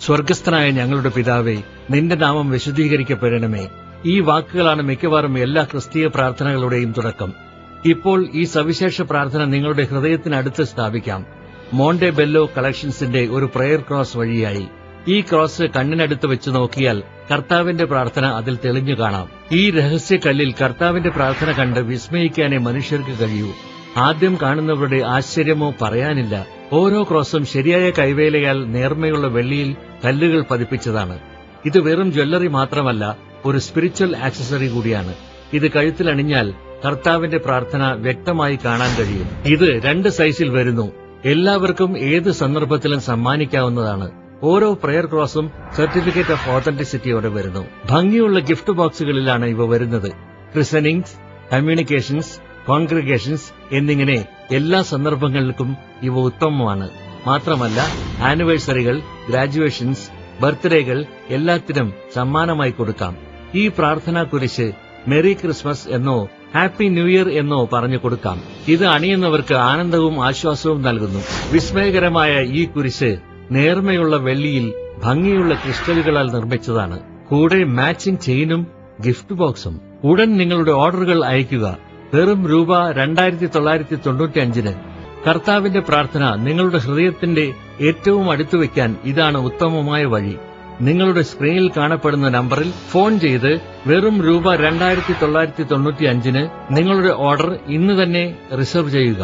സ്വർഗസ്ഥനായ ഞങ്ങളുടെ പിതാവേ, നിന്റെ നാമം വിശുദ്ധീകരിക്കപ്പെടണമേ. ഈ വാക്കുകളാണ് മിക്കവാറും എല്ലാ ക്രിസ്തീയ പ്രാർത്ഥനകളുടെയും തുടക്കം. ഇപ്പോൾ ഈ സവിശേഷ പ്രാർത്ഥന നിങ്ങളുടെ ഹൃദയത്തിനടുത്ത് സ്ഥാപിക്കാം. മോണ്ടെ ബെല്ലോ കളക്ഷൻസിന്റെ ഒരു പ്രയർ ക്രോസ് വഴിയായി. ഈ ക്രോസ് കണ്ണിനടുത്ത് വെച്ച് നോക്കിയാൽ കർത്താവിന്റെ പ്രാർത്ഥന അതിൽ തെളിഞ്ഞു കാണാം. ഈ രഹസ്യക്കല്ലിൽ കർത്താവിന്റെ പ്രാർത്ഥന കണ്ട് വിസ്മയിക്കാനേ മനുഷ്യർക്ക് കഴിയൂ. ആദ്യം കാണുന്നവരുടെ ആശ്ചര്യമോ പറയാനില്ല. ഓരോ ക്രോസും ശരിയായ കൈവേലയാൽ നേർമയുള്ള വെള്ളിയിൽ കല്ലുകൾ പതിപ്പിച്ചതാണ്. ഇത് വെറും ജ്വല്ലറി മാത്രമല്ല, ഒരു സ്പിരിച്വൽ ആക്സസറി കൂടിയാണ്. ഇത് കഴുത്തിലണിഞ്ഞാൽ കർത്താവിന്റെ പ്രാർത്ഥന വ്യക്തമായി കാണാൻ കഴിയും. ഇത് 2 സൈസിൽ വരുന്നു. എല്ലാവർക്കും ഏത് സന്ദർഭത്തിലും സമ്മാനിക്കാവുന്നതാണ്. ഓരോ പ്രയർ ക്രോസും സർട്ടിഫിക്കറ്റ് ഓഫ് ഓതന്റിസിറ്റിയോടെ വരുന്നു. ഭംഗിയുള്ള ഗിഫ്റ്റ് ബോക്സുകളിലാണ് ഇവ വരുന്നത്. ക്രിസനിങ്സ്, കമ്മ്യൂണിക്കേഷൻസ്, കോൺഗ്രിഗേഷൻസ് എന്നിങ്ങനെ എല്ലാ സന്ദർഭങ്ങൾക്കും ഇവ ഉത്തമമാണ്. മാത്രമല്ല, ആനിവേഴ്സറികൾ, ഗ്രാജുവേഷൻസ്, ബർത്ത്ഡേകൾ എല്ലാത്തിനും സമ്മാനമായി കൊടുക്കാം. ഈ പ്രാർത്ഥനാ കുരിശ് മെറി ക്രിസ്മസ് എന്നോ ഹാപ്പി ന്യൂ ഇയർ എന്നോ പറഞ്ഞു കൊടുക്കാം. ഇത് അണിയുന്നവർക്ക് ആനന്ദവും ആശ്വാസവും നൽകുന്നു. വിസ്മയകരമായ ഈ കുരിശ് നേർമയുള്ള വെള്ളിയിൽ ഭംഗിയുള്ള ക്രിസ്റ്റലുകളാൽ നിർമ്മിച്ചതാണ്. കൂടെ മാച്ചിങ് ചെയിനും ഗിഫ്റ്റ് ബോക്സും. ഉടൻ നിങ്ങളുടെ ഓർഡറുകൾ അയയ്ക്കുക. വെറും രൂപ 2995. കർത്താവിന്റെ പ്രാർത്ഥന നിങ്ങളുടെ ഹൃദയത്തിന്റെ ഏറ്റവും അടുത്തുവെക്കാൻ ഇതാണ് ഉത്തമമായ വഴി. നിങ്ങളുടെ സ്ക്രീനിൽ കാണപ്പെടുന്ന നമ്പറിൽ ഫോൺ ചെയ്ത് വെറും രൂപ 2995 നിങ്ങളുടെ ഓർഡർ ഇന്ന് തന്നെ റിസർവ് ചെയ്യുക.